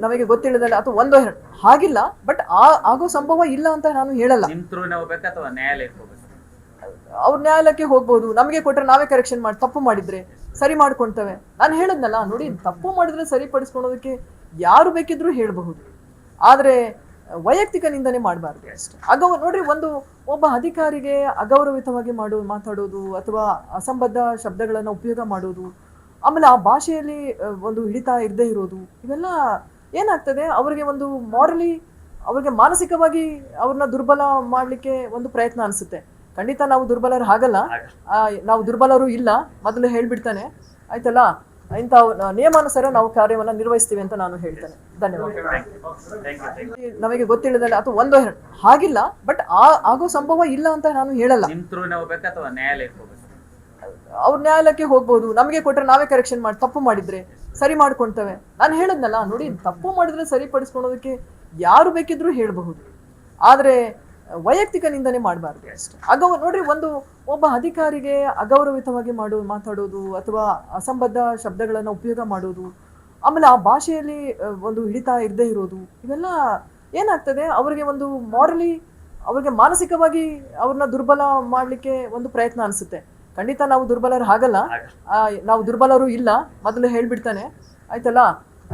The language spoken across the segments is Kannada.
ನಮಗೆ ಗೊತ್ತಿಲ್ಲದಲ್ಲ ಅಥವಾ ಒಂದು ಹಾಗಿಲ್ಲ, ಬಟ್ ಆಗೋ ಸಂಭವ ಇಲ್ಲ ಅಂತ ನಾನು ಹೇಳಲ್ಲ. ನಿಮ್ ಥ್ರೂ ಹೋಗ್ಬೇಕಾ ಅಥವಾ ನ್ಯಾಯಾಲಯಕ್ಕೆ ಹೋಗ್ಬೇಕು? ಅವ್ರ ನ್ಯಾಯಾಲಯಕ್ಕೆ ಹೋಗ್ಬೋದು, ನಮಗೆ ಕೊಟ್ಟರೆ ನಾವೇ ಕರೆಕ್ಷನ್ ಮಾಡಿ ತಪ್ಪು ಮಾಡಿದ್ರೆ ಸರಿ ಮಾಡ್ಕೊಳ್ತೇವೆ. ನಾನು ಹೇಳದ್ನಲ್ಲ ನೋಡಿ, ತಪ್ಪು ಮಾಡಿದ್ರೆ ಸರಿಪಡಿಸ್ಕೊಳೋದಕ್ಕೆ ಯಾರು ಬೇಕಿದ್ರೂ ಹೇಳಬಹುದು, ಆದ್ರೆ ವೈಯಕ್ತಿಕ ನಿಂದನೆ ಮಾಡಬಾರ್ದು ಅಷ್ಟೇ. ನೋಡ್ರಿ, ಒಬ್ಬ ಅಧಿಕಾರಿಗೆ ಅಗೌರವಿತವಾಗಿ ಮಾತಾಡೋದು ಅಥವಾ ಅಸಂಬದ್ಧ ಶಬ್ದಗಳನ್ನು ಉಪಯೋಗ ಮಾಡೋದು, ಆಮೇಲೆ ಆ ಭಾಷೆಯಲ್ಲಿ ಒಂದು ಹಿಡಿತ ಇರದೇ ಇರೋದು, ಇವೆಲ್ಲ ಏನಾಗ್ತದೆ, ಅವರಿಗೆ ಒಂದು ಮಾರಲಿ, ಅವ್ರಿಗೆ ಮಾನಸಿಕವಾಗಿ ಅವ್ರನ್ನ ದುರ್ಬಲ ಮಾಡಲಿಕ್ಕೆ ಒಂದು ಪ್ರಯತ್ನ ಅನಿಸುತ್ತೆ. ಖಂಡಿತ ನಾವು ದುರ್ಬಲರು ಹಾಗಲ್ಲ, ನಾವು ದುರ್ಬಲರು ಇಲ್ಲ, ಮೊದಲು ಹೇಳ್ಬಿಡ್ತಾನೆ ಆಯ್ತಲ್ಲ. ಇಂಥ ನಿಯಮಾನುಸಾರ ನಾವು ಕಾರ್ಯವನ್ನ ನಿರ್ವಹಿಸ್ತೀವಿ ಅಂತ ನಾನು ಹೇಳ್ತೇನೆ. ಧನ್ಯವಾದ. ನಮಗೆ ಗೊತ್ತಿಲ್ಲದಲ್ಲ ಅಥವಾ ಒಂದು ಹಾಗಿಲ್ಲ, ಬಟ್ ಆಗೋ ಸಂಭವ ಇಲ್ಲ ಅಂತ ನಾನು ಹೇಳಲ್ಲ. ನಿಮ್ ಥ್ರೂ ಹೋಗ್ಬೇಕಾ ಅಥವಾ ನ್ಯಾಯಾಲಯಕ್ಕೆ ಹೋಗ್ಬೇಕು? ಅವ್ರ ನ್ಯಾಯಾಲಯಕ್ಕೆ ಹೋಗ್ಬೋದು, ನಮಗೆ ಕೊಟ್ಟರೆ ನಾವೇ ಕರೆಕ್ಷನ್ ಮಾಡಿ ತಪ್ಪು ಮಾಡಿದ್ರೆ ಸರಿ ಮಾಡ್ಕೊಳ್ತೇವೆ. ನಾನು ಹೇಳದ್ನಲ್ಲ ನೋಡಿ, ತಪ್ಪು ಮಾಡಿದ್ರೆ ಸರಿಪಡಿಸ್ಕೊಳೋದಕ್ಕೆ ಯಾರು ಬೇಕಿದ್ರೂ ಹೇಳಬಹುದು, ಆದ್ರೆ ವೈಯಕ್ತಿಕ ನಿಂದನೆ ಮಾಡಬಾರ್ದು ಅಷ್ಟೇ. ನೋಡ್ರಿ, ಒಬ್ಬ ಅಧಿಕಾರಿಗೆ ಅಗೌರವಿತವಾಗಿ ಮಾತಾಡೋದು ಅಥವಾ ಅಸಂಬದ್ಧ ಶಬ್ದಗಳನ್ನು ಉಪಯೋಗ ಮಾಡೋದು, ಆಮೇಲೆ ಆ ಭಾಷೆಯಲ್ಲಿ ಒಂದು ಹಿಡಿತ ಇರದೇ ಇರೋದು, ಇವೆಲ್ಲ ಏನಾಗ್ತದೆ, ಅವರಿಗೆ ಒಂದು ಮಾರಲಿ, ಅವ್ರಿಗೆ ಮಾನಸಿಕವಾಗಿ ಅವ್ರನ್ನ ದುರ್ಬಲ ಮಾಡಲಿಕ್ಕೆ ಒಂದು ಪ್ರಯತ್ನ ಅನಿಸುತ್ತೆ. ಖಂಡಿತ ನಾವು ದುರ್ಬಲರು ಹಾಗಲ್ಲ, ನಾವು ದುರ್ಬಲರು ಇಲ್ಲ, ಮೊದಲು ಹೇಳ್ಬಿಡ್ತಾನೆ ಆಯ್ತಲ್ಲ.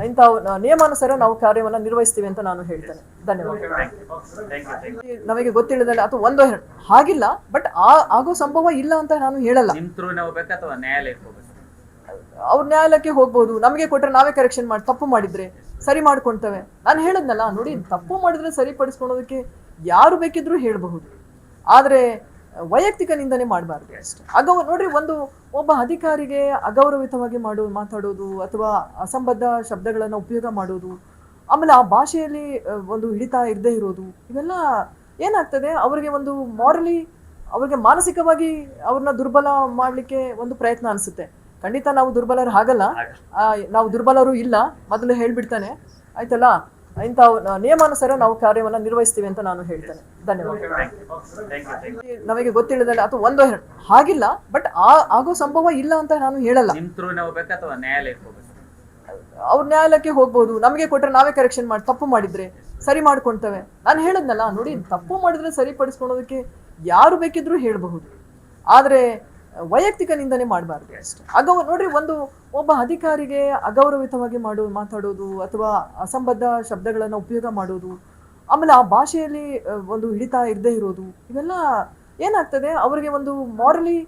ಇಂಥ ನಿಯಮಾನುಸಾರ ನಾವು ಕಾರ್ಯವನ್ನ ನಿರ್ವಹಿಸ್ತೀವಿ ಅಂತ ನಾನು ಹೇಳ್ತೇನೆ. ಧನ್ಯವಾದ. ನಮಗೆ ಗೊತ್ತಿಲ್ಲದಲ್ಲ ಅಥವಾ ಒಂದು ಹಾಗಿಲ್ಲ, ಬಟ್ ಆಗೋ ಸಂಭವ ಇಲ್ಲ ಅಂತ ನಾನು ಹೇಳಲ್ಲ. ನಿಮ್ ಥ್ರೂ ಹೋಗ್ಬೇಕಾ ಅಥವಾ ನ್ಯಾಯಾಲಯಕ್ಕೆ ಹೋಗ್ಬೇಕು? ಅವ್ರ ನ್ಯಾಯಾಲಯಕ್ಕೆ ಹೋಗ್ಬೋದು, ನಮಗೆ ಕೊಟ್ಟರೆ ನಾವೇ ಕರೆಕ್ಷನ್ ಮಾಡಿ ತಪ್ಪು ಮಾಡಿದ್ರೆ ಸರಿ ಮಾಡ್ಕೊಳ್ತೇವೆ. ನಾನು ಹೇಳದ್ನಲ್ಲ ನೋಡಿ, ತಪ್ಪು ಮಾಡಿದ್ರೆ ಸರಿಪಡಿಸ್ಕೊಳೋದಕ್ಕೆ ಯಾರು ಬೇಕಿದ್ರೂ ಹೇಳಬಹುದು, ಆದ್ರೆ ವೈಯಕ್ತಿಕ ನಿಂದನೆ ಮಾಡಬಾರ್ದು ಅಷ್ಟೇ. ನೋಡ್ರಿ, ಒಬ್ಬ ಅಧಿಕಾರಿಗೆ ಅಗೌರವಿತವಾಗಿ ಮಾತಾಡೋದು ಅಥವಾ ಅಸಂಬದ್ಧ ಶಬ್ದಗಳನ್ನು ಉಪಯೋಗ ಮಾಡೋದು, ಆಮೇಲೆ ಆ ಭಾಷೆಯಲ್ಲಿ ಒಂದು ಹಿಡಿತ ಇರದೇ ಇರೋದು, ಇವೆಲ್ಲ ಏನಾಗ್ತದೆ, ಅವರಿಗೆ ಒಂದು ಮಾರಲಿ, ಅವ್ರಿಗೆ ಮಾನಸಿಕವಾಗಿ ಅವ್ರನ್ನ ದುರ್ಬಲ ಮಾಡಲಿಕ್ಕೆ ಒಂದು ಪ್ರಯತ್ನ ಅನಿಸುತ್ತೆ. ಖಂಡಿತ ನಾವು ದುರ್ಬಲರು ಹಾಗಲ್ಲ, ನಾವು ದುರ್ಬಲರು ಇಲ್ಲ, ಮೊದಲು ಹೇಳ್ಬಿಡ್ತಾನೆ ಆಯ್ತಲ್ಲ. ಇಂಥ ನಿಯಮಾನುಸಾರ ನಾವು ಕಾರ್ಯವನ್ನ ನಿರ್ವಹಿಸ್ತೀವಿ ಅಂತ ನಾನು ಹೇಳ್ತೇನೆ. ಧನ್ಯವಾದ. ನಮಗೆ ಗೊತ್ತಿಲ್ಲದಲ್ಲ ಅಥವಾ ಒಂದು ಹಾಗಿಲ್ಲ, ಬಟ್ ಆಗೋ ಸಂಭವ ಇಲ್ಲ ಅಂತ ನಾನು ಹೇಳಲ್ಲ. ನಿಮ್ ಥ್ರೂ ಹೋಗ್ಬೇಕಾ ಅಥವಾ ನ್ಯಾಯಾಲಯಕ್ಕೆ ಹೋಗ್ಬೇಕು? ಅವ್ರ ನ್ಯಾಯಾಲಯಕ್ಕೆ ಹೋಗ್ಬೋದು, ನಮಗೆ ಕೊಟ್ಟರೆ ನಾವೇ ಕರೆಕ್ಷನ್ ಮಾಡಿ ತಪ್ಪು ಮಾಡಿದ್ರೆ ಸರಿ ಮಾಡ್ಕೊಳ್ತೇವೆ. ನಾನು ಹೇಳದ್ನಲ್ಲ ನೋಡಿ, ತಪ್ಪು ಮಾಡಿದ್ರೆ ಸರಿಪಡಿಸ್ಕೊಳೋದಕ್ಕೆ ಯಾರು ಬೇಕಿದ್ರೂ ಹೇಳಬಹುದು, ಆದ್ರೆ ವೈಯಕ್ತಿಕ ನಿಂದನೆ ಮಾಡಬಾರ್ದು ಅಷ್ಟೇ. ನೋಡ್ರಿ, ಒಬ್ಬ ಅಧಿಕಾರಿಗೆ ಅಗೌರವಿತವಾಗಿ ಮಾತಾಡೋದು ಅಥವಾ ಅಸಂಬದ್ಧ ಶಬ್ದಗಳನ್ನು ಉಪಯೋಗ ಮಾಡೋದು, ಆಮೇಲೆ ಆ ಭಾಷೆಯಲ್ಲಿ ಒಂದು ಹಿಡಿತ ಇರದೇ ಇರೋದು, ಇವೆಲ್ಲ ಏನಾಗ್ತದೆ, ಅವರಿಗೆ ಒಂದು ಮಾರಲಿ,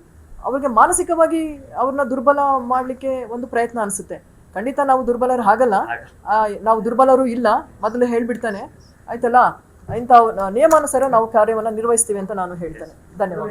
ಅವ್ರಿಗೆ ಮಾನಸಿಕವಾಗಿ ಅವ್ರನ್ನ ದುರ್ಬಲ ಮಾಡಲಿಕ್ಕೆ ಒಂದು ಪ್ರಯತ್ನ ಅನಿಸುತ್ತೆ. ಖಂಡಿತ ನಾವು ದುರ್ಬಲರು ಹಾಗಲ್ಲ, ನಾವು ದುರ್ಬಲರು ಇಲ್ಲ, ಮೊದಲು ಹೇಳ್ಬಿಡ್ತಾನೆ ಆಯ್ತಲ್ಲ. ಇಂಥ ನಿಯಮಾನುಸಾರ ನಾವು ಕಾರ್ಯವನ್ನ ನಿರ್ವಹಿಸ್ತೀವಿ ಅಂತ ನಾನು ಹೇಳ್ತೇನೆ. ಧನ್ಯವಾದ.